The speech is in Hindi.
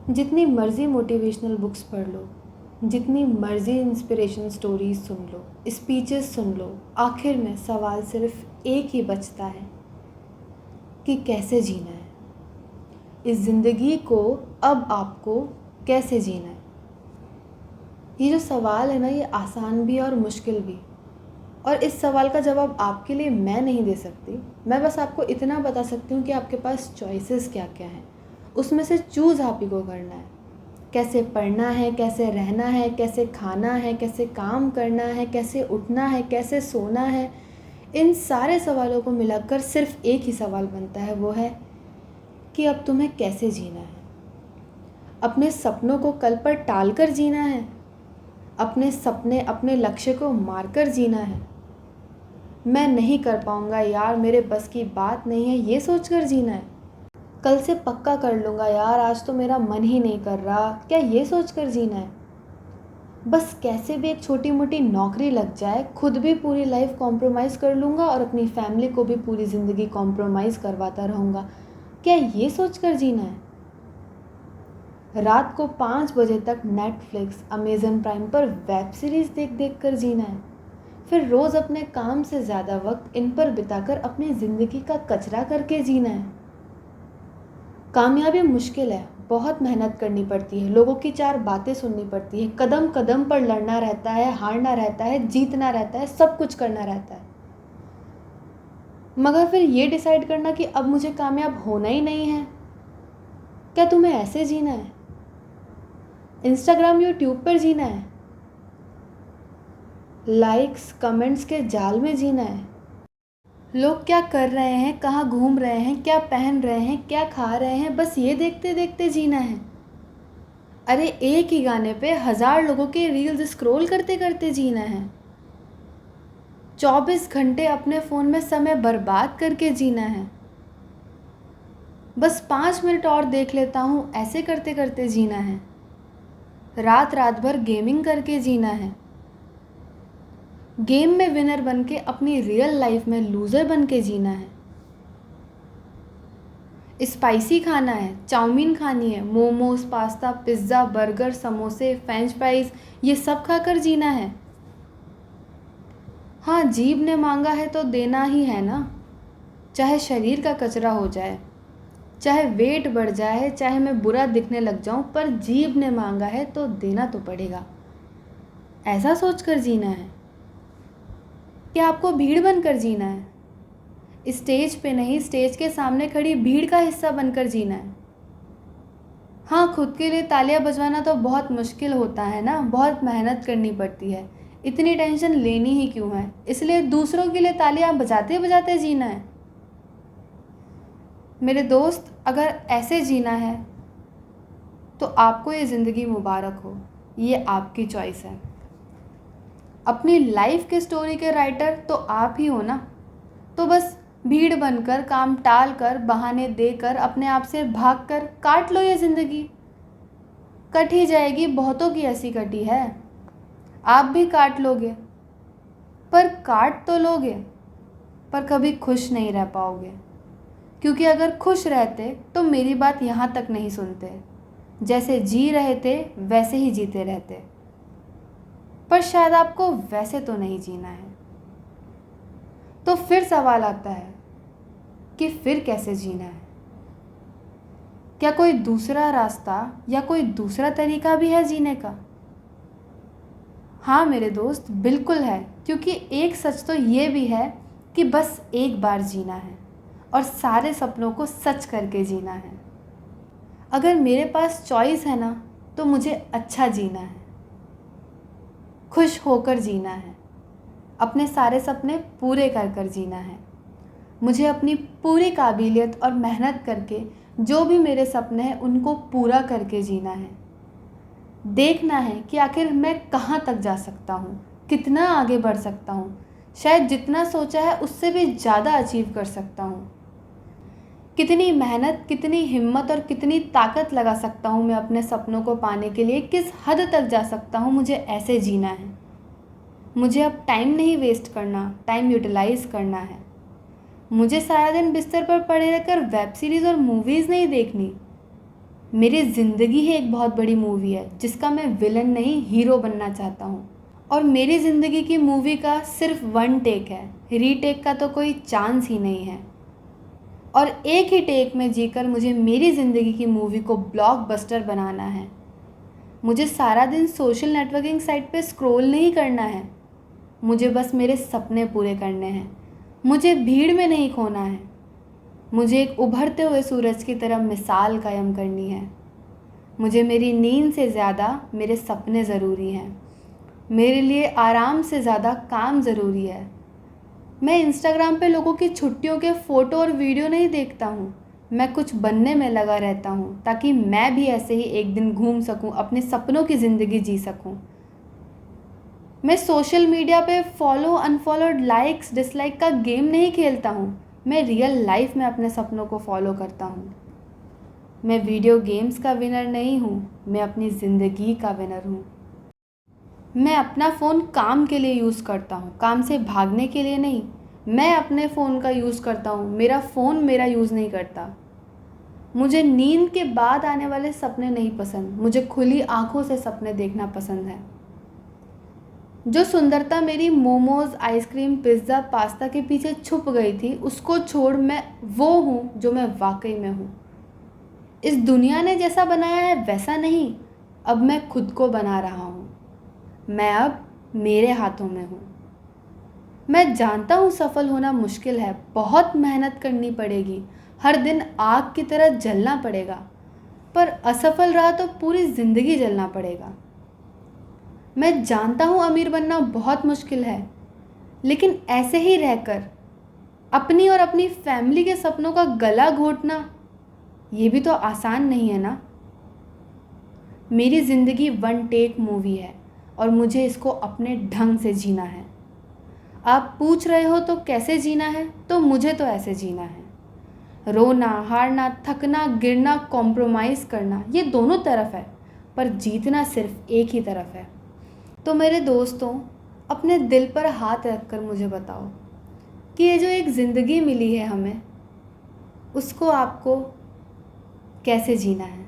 जितनी मर्ज़ी मोटिवेशनल बुक्स पढ़ लो, जितनी मर्ज़ी इंस्पिरेशन स्टोरीज सुन लो, स्पीचेस सुन लो, आखिर में सवाल सिर्फ एक ही बचता है कि कैसे जीना है। इस ज़िंदगी को अब आपको कैसे जीना है। ये जो सवाल है ना, ये आसान भी और मुश्किल भी। और इस सवाल का जवाब आपके लिए मैं नहीं दे सकती। मैं बस आपको इतना बता सकती हूँ कि आपके पास चॉइसेस क्या क्या हैं, उसमें से चूज़ आप ही को करना है। कैसे पढ़ना है, कैसे रहना है, कैसे खाना है, कैसे काम करना है, कैसे उठना है, कैसे सोना है। इन सारे सवालों को मिलाकर सिर्फ एक ही सवाल बनता है, वो है कि अब तुम्हें कैसे जीना है। अपने सपनों को कल पर टाल कर जीना है, अपने सपने अपने लक्ष्य को मारकर जीना है। मैं नहीं कर पाऊँगा यार, मेरे बस की बात नहीं है, ये सोचकर जीना है। कल से पक्का कर लूँगा यार, आज तो मेरा मन ही नहीं कर रहा, क्या ये सोचकर जीना है। बस कैसे भी एक छोटी मोटी नौकरी लग जाए, खुद भी पूरी लाइफ कॉम्प्रोमाइज़ कर लूँगा और अपनी फैमिली को भी पूरी ज़िंदगी कॉम्प्रोमाइज़ करवाता रहूँगा, क्या ये सोचकर जीना है। रात को 5 बजे तक नेटफ्लिक्स, अमेज़न प्राइम पर वेब सीरीज़ देख देख कर जीना है। फिर रोज़ अपने काम से ज़्यादा वक्त इन पर बिताकर अपनी ज़िंदगी का कचरा करके जीना है। कामयाबी मुश्किल है, बहुत मेहनत करनी पड़ती है, लोगों की 4 बातें सुननी पड़ती है, कदम कदम पर लड़ना रहता है, हारना रहता है, जीतना रहता है, सब कुछ करना रहता है। मगर फिर ये डिसाइड करना कि अब मुझे कामयाब होना ही नहीं है, क्या तुम्हें ऐसे जीना है? इंस्टाग्राम यूट्यूब पर जीना है? लाइक्स कमेंट्स के जाल में जीना है? लोग क्या कर रहे हैं, कहाँ घूम रहे हैं, क्या पहन रहे हैं, क्या खा रहे हैं, बस ये देखते देखते जीना है? अरे एक ही गाने पे 1000 लोगों के रील्स स्क्रॉल करते करते जीना है? 24 घंटे अपने फ़ोन में समय बर्बाद करके जीना है? बस 5 मिनट और देख लेता हूँ, ऐसे करते करते जीना है? रात रात भर गेमिंग करके जीना है? गेम में विनर बन के अपनी रियल लाइफ में लूज़र बन के जीना है? स्पाइसी खाना है, चाउमीन खानी है, मोमोज, पास्ता, पिज़्ज़ा, बर्गर, समोसे, फ्रेंच फ्राइज़, ये सब खाकर जीना है? हाँ, जीभ ने मांगा है तो देना ही है ना। चाहे शरीर का कचरा हो जाए, चाहे वेट बढ़ जाए, चाहे मैं बुरा दिखने लग जाऊं, पर जीभ ने मांगा है तो देना तो पड़ेगा। ऐसा सोचकर जीना है? क्या आपको भीड़ बनकर जीना है? स्टेज पे नहीं, स्टेज के सामने खड़ी भीड़ का हिस्सा बनकर जीना है? हाँ, खुद के लिए तालियां बजवाना तो बहुत मुश्किल होता है ना, बहुत मेहनत करनी पड़ती है, इतनी टेंशन लेनी ही क्यों है, इसलिए दूसरों के लिए तालियां बजाते बजाते जीना है। मेरे दोस्त, अगर ऐसे जीना है तो आपको ये ज़िंदगी मुबारक हो, ये आपकी चॉइस है। अपनी लाइफ के स्टोरी के राइटर तो आप ही हो ना, तो बस भीड़ बनकर, काम टाल कर, बहाने देकर, अपने आप से भाग कर काट लो ये ज़िंदगी। कट ही जाएगी, बहुतों की ऐसी कटी है, आप भी काट लोगे, पर काट तो लोगे, पर कभी खुश नहीं रह पाओगे। क्योंकि अगर खुश रहते तो मेरी बात यहाँ तक नहीं सुनते, जैसे जी रहे थे वैसे ही जीते रहते। पर शायद आपको वैसे तो नहीं जीना है। तो फिर सवाल आता है कि फिर कैसे जीना है। क्या कोई दूसरा रास्ता या कोई दूसरा तरीका भी है जीने का? हाँ मेरे दोस्त, बिल्कुल है। क्योंकि एक सच तो ये भी है कि बस एक बार जीना है और सारे सपनों को सच करके जीना है। अगर मेरे पास चॉइस है ना, तो मुझे अच्छा जीना है, खुश होकर जीना है, अपने सारे सपने पूरे कर कर जीना है। मुझे अपनी पूरी काबिलियत और मेहनत करके जो भी मेरे सपने हैं उनको पूरा करके जीना है। देखना है कि आखिर मैं कहाँ तक जा सकता हूँ, कितना आगे बढ़ सकता हूँ, शायद जितना सोचा है उससे भी ज़्यादा अचीव कर सकता हूँ। कितनी मेहनत, कितनी हिम्मत और कितनी ताकत लगा सकता हूँ मैं अपने सपनों को पाने के लिए, किस हद तक जा सकता हूँ, मुझे ऐसे जीना है। मुझे अब टाइम नहीं वेस्ट करना, टाइम यूटिलाइज़ करना है। मुझे सारा दिन बिस्तर पर पड़े रहकर वेब सीरीज़ और मूवीज़ नहीं देखनी, मेरी ज़िंदगी ही एक बहुत बड़ी मूवी है जिसका मैं विलन नहीं हीरो बनना चाहता हूँ। और मेरी ज़िंदगी की मूवी का सिर्फ वन टेक है, रीटेक का तो कोई चांस ही नहीं है। और एक ही टेक में जीकर मुझे मेरी ज़िंदगी की मूवी को ब्लॉकबस्टर बनाना है। मुझे सारा दिन सोशल नेटवर्किंग साइट पे स्क्रॉल नहीं करना है, मुझे बस मेरे सपने पूरे करने हैं। मुझे भीड़ में नहीं खोना है, मुझे एक उभरते हुए सूरज की तरह मिसाल कायम करनी है। मुझे मेरी नींद से ज़्यादा मेरे सपने ज़रूरी हैं। मेरे लिए आराम से ज़्यादा काम ज़रूरी है। मैं इंस्टाग्राम पे लोगों की छुट्टियों के फ़ोटो और वीडियो नहीं देखता हूँ, मैं कुछ बनने में लगा रहता हूँ ताकि मैं भी ऐसे ही एक दिन घूम सकूँ, अपने सपनों की ज़िंदगी जी सकूँ। मैं सोशल मीडिया पे फॉलो अनफॉलोड लाइक्स डिसलाइक का गेम नहीं खेलता हूँ, मैं रियल लाइफ में अपने सपनों को फॉलो करता हूँ। मैं वीडियो गेम्स का विनर नहीं हूँ, मैं अपनी ज़िंदगी का विनर हूँ। मैं अपना फ़ोन काम के लिए यूज़ करता हूँ, काम से भागने के लिए नहीं। मैं अपने फ़ोन का यूज़ करता हूँ, मेरा फ़ोन मेरा यूज़ नहीं करता। मुझे नींद के बाद आने वाले सपने नहीं पसंद, मुझे खुली आँखों से सपने देखना पसंद है। जो सुंदरता मेरी मोमोज़, आइसक्रीम, पिज़्ज़ा, पास्ता के पीछे छुप गई थी, उसको छोड़ मैं वो हूँ जो मैं वाकई में हूँ। इस दुनिया ने जैसा बनाया है वैसा नहीं, अब मैं खुद को बना रहा हूँ। मैं अब मेरे हाथों में हूँ। मैं जानता हूँ सफल होना मुश्किल है, बहुत मेहनत करनी पड़ेगी, हर दिन आग की तरह जलना पड़ेगा, पर असफल रहा तो पूरी ज़िंदगी जलना पड़ेगा। मैं जानता हूँ अमीर बनना बहुत मुश्किल है, लेकिन ऐसे ही रहकर अपनी और अपनी फैमिली के सपनों का गला घोटना ये भी तो आसान नहीं है ना। मेरी ज़िंदगी वन टेक मूवी है और मुझे इसको अपने ढंग से जीना है। आप पूछ रहे हो तो कैसे जीना है, तो मुझे तो ऐसे जीना है। रोना, हारना, थकना, गिरना, कॉम्प्रोमाइज़ करना, ये दोनों तरफ है, पर जीतना सिर्फ एक ही तरफ है। तो मेरे दोस्तों, अपने दिल पर हाथ रखकर मुझे बताओ कि ये जो एक ज़िंदगी मिली है हमें, उसको आपको कैसे जीना है।